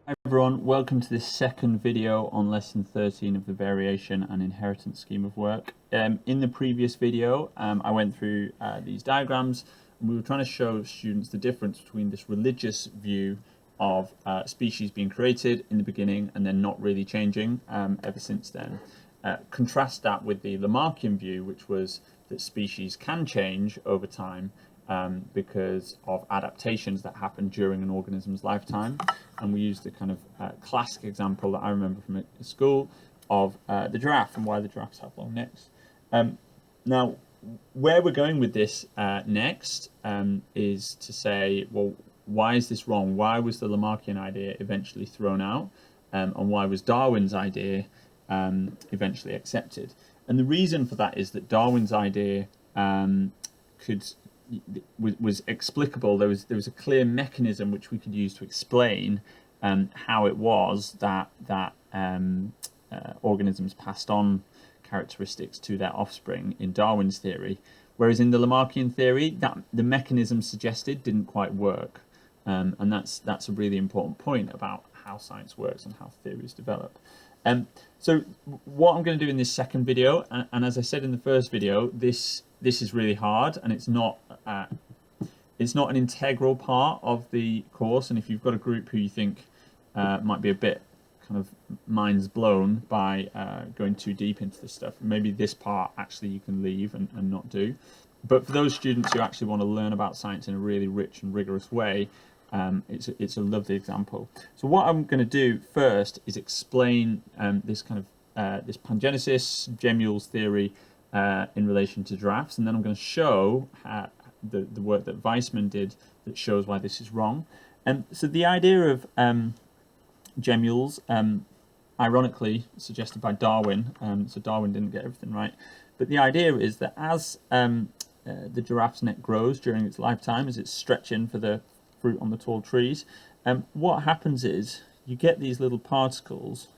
Hi everyone, welcome to this second video on lesson 13 of the variation and inheritance scheme of work. In the previous video, I went through these diagrams and we were trying to show students the difference between this religious view of species being created in the beginning and then not really changing ever since then. Contrast that with the Lamarckian view, which was that species can change over time because of adaptations that happen during an organism's lifetime. And we used the kind of classic example that I remember from school of the giraffe and why the giraffes have long necks. Now, where we're going with this next is to say, well, why is this wrong? Why was the Lamarckian idea eventually thrown out? And why was Darwin's idea eventually accepted? And the reason for that is that Darwin's idea was explicable. There was a clear mechanism which we could use to explain how it was that organisms passed on characteristics to their offspring in Darwin's theory, whereas in the Lamarckian theory, that the mechanism suggested didn't quite work, and that's a really important point about how science works and how theories develop. So what I'm going to do in this second video, and as I said in the first video, this is really hard, and it's not an integral part of the course. And if you've got a group who you think might be a bit kind of minds blown by going too deep into this stuff, maybe this part actually you can leave and not do. But for those students who actually want to learn about science in a really rich and rigorous way, it's a lovely example. So what I'm going to do first is explain this kind of this pangenesis, Gemmule's theory in relation to giraffes, and then I'm going to show the work that Weissman did that shows why this is wrong. So the idea of gemmules, ironically suggested by Darwin, so Darwin didn't get everything right, but the idea is that as the giraffe's neck grows during its lifetime, as it's stretching for the fruit on the tall trees, what happens is you get these little particles.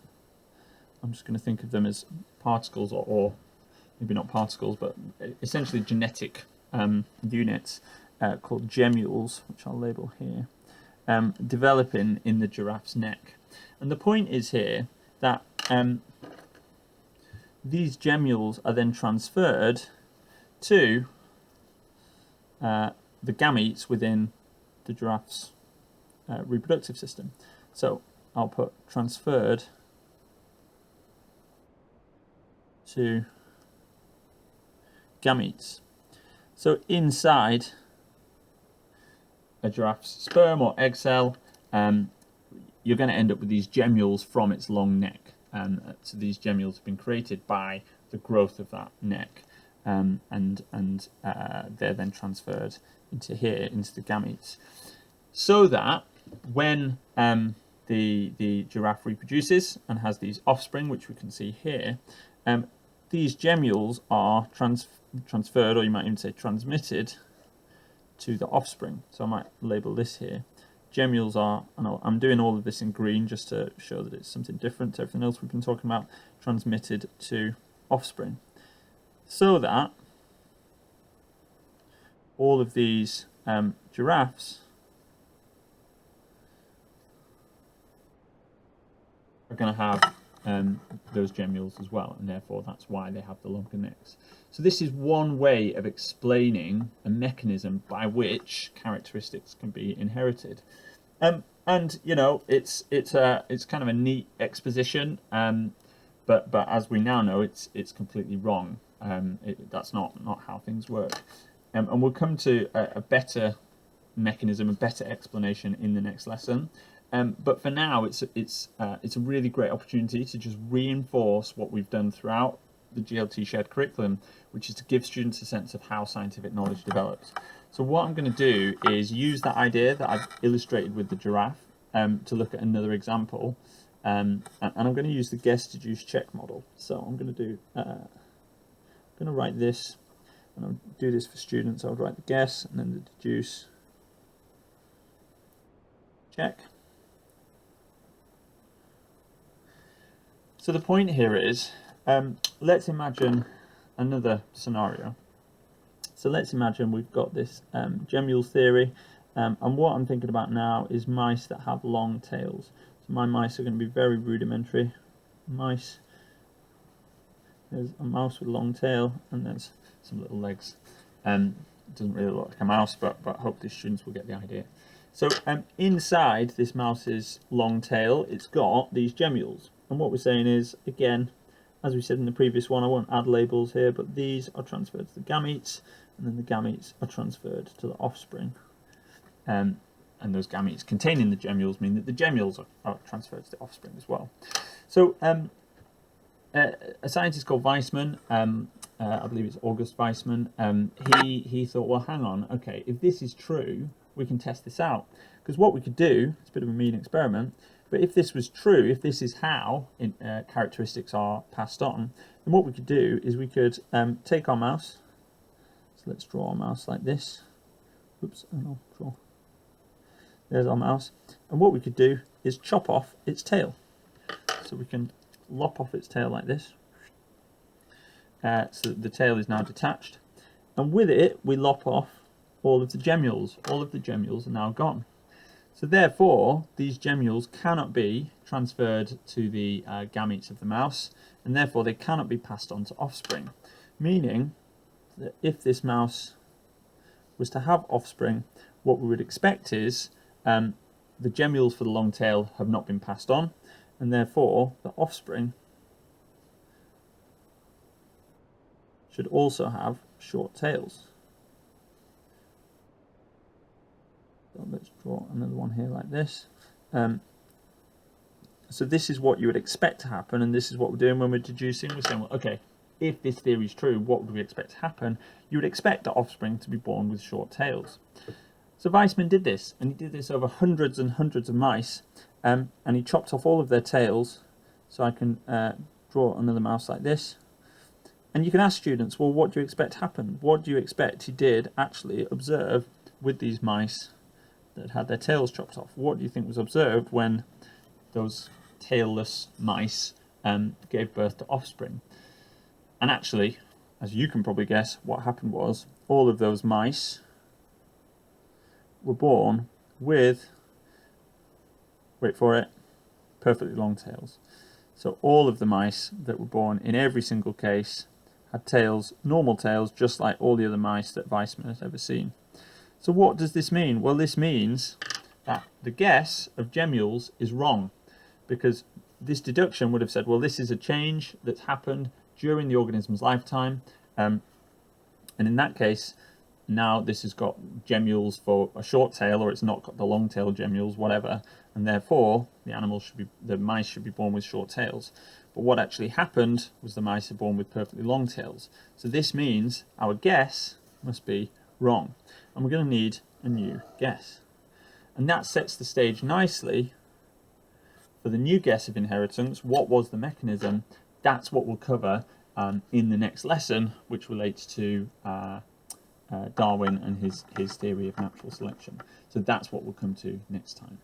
I'm just going to think of them as particles, or maybe not particles, but essentially genetic units called gemmules, which I'll label here, developing in the giraffe's neck. And the point is here that these gemmules are then transferred to the gametes within the giraffe's reproductive system. So I'll put transferred to gametes. So inside a giraffe's sperm or egg cell, you're going to end up with these gemmules from its long neck. So these gemmules have been created by the growth of that neck, and they're then transferred into here, into the gametes, so that when the giraffe reproduces and has these offspring, which we can see here, these gemmules are transferred, or you might even say transmitted, to the offspring. So I might label this here. Gemmules are, I'm doing all of this in green just to show that it's something different to everything else we've been talking about, transmitted to offspring. So that all of these giraffes are going to have those gemmules as well, and therefore that's why they have the longer necks. So this is one way of explaining a mechanism by which characteristics can be inherited. And you know, it's kind of a neat exposition, but as we now know, it's completely wrong. That's not how things work. And we'll come to a better mechanism, a better explanation in the next lesson. But for now, it's a really great opportunity to just reinforce what we've done throughout the GLT shared curriculum, which is to give students a sense of how scientific knowledge develops. So what I'm going to do is use that idea that I've illustrated with the giraffe to look at another example, and I'm going to use the guess, deduce, check model. So I'm going to do, I'm going to write this, and I'll do this for students. I'll write the guess and then the deduce, check. So the point here is, let's imagine another scenario. So let's imagine we've got this Gemmule's theory, and what I'm thinking about now is mice that have long tails. So my mice are going to be very rudimentary mice. There's a mouse with a long tail, and there's some little legs. It doesn't really look like a mouse, but hopefully students will get the idea. So inside this mouse's long tail, it's got these gemmules. And what we're saying is, again, as we said in the previous one, I won't add labels here, but these are transferred to the gametes, and then the gametes are transferred to the offspring. And those gametes containing the gemmules mean that the gemmules are transferred to the offspring as well. So a scientist called Weismann, I believe it's August Weismann, he thought, well, hang on, okay, if this is true, we can test this out. Because what we could do, it's a bit of a mean experiment, but if this was true, if this is how characteristics are passed on, then what we could do is we could take our mouse. So let's draw our mouse like this. Oops, I'll draw. There's our mouse. And what we could do is chop off its tail. So we can lop off its tail like this. So the tail is now detached. And with it, we lop off all of the gemmules. All of the gemmules are now gone. So therefore, these gemmules cannot be transferred to the gametes of the mouse, and therefore they cannot be passed on to offspring. Meaning that if this mouse was to have offspring, what we would expect is the gemmules for the long tail have not been passed on, and therefore the offspring should also have short tails. So let's draw another one here like this. So this is what you would expect to happen, and this is what we're doing when we're deducing. We're saying, well, okay, if this theory is true, what would we expect to happen? You would expect the offspring to be born with short tails. So Weismann did this, and he did this over hundreds and hundreds of mice, and he chopped off all of their tails. So I can draw another mouse like this. And you can ask students, well, what do you expect happened? What do you expect he did actually observe with these mice that had their tails chopped off? What do you think was observed when those tailless mice gave birth to offspring? And actually, as you can probably guess, what happened was all of those mice were born with, wait for it, perfectly long tails. So all of the mice that were born in every single case had tails, normal tails, just like all the other mice that Weismann has ever seen. So what does this mean? Well, this means that the guess of gemmules is wrong, because this deduction would have said, well, this is a change that's happened during the organism's lifetime, and in that case, now this has got gemmules for a short tail, or it's not got the long tail gemmules, whatever, and therefore the mice should be born with short tails. But what actually happened was the mice are born with perfectly long tails. So this means our guess must be wrong, and we're going to need a new guess. And that sets the stage nicely for the new guess of inheritance. What was the mechanism? That's what we'll cover in the next lesson, which relates to Darwin and his theory of natural selection. So that's what we'll come to next time.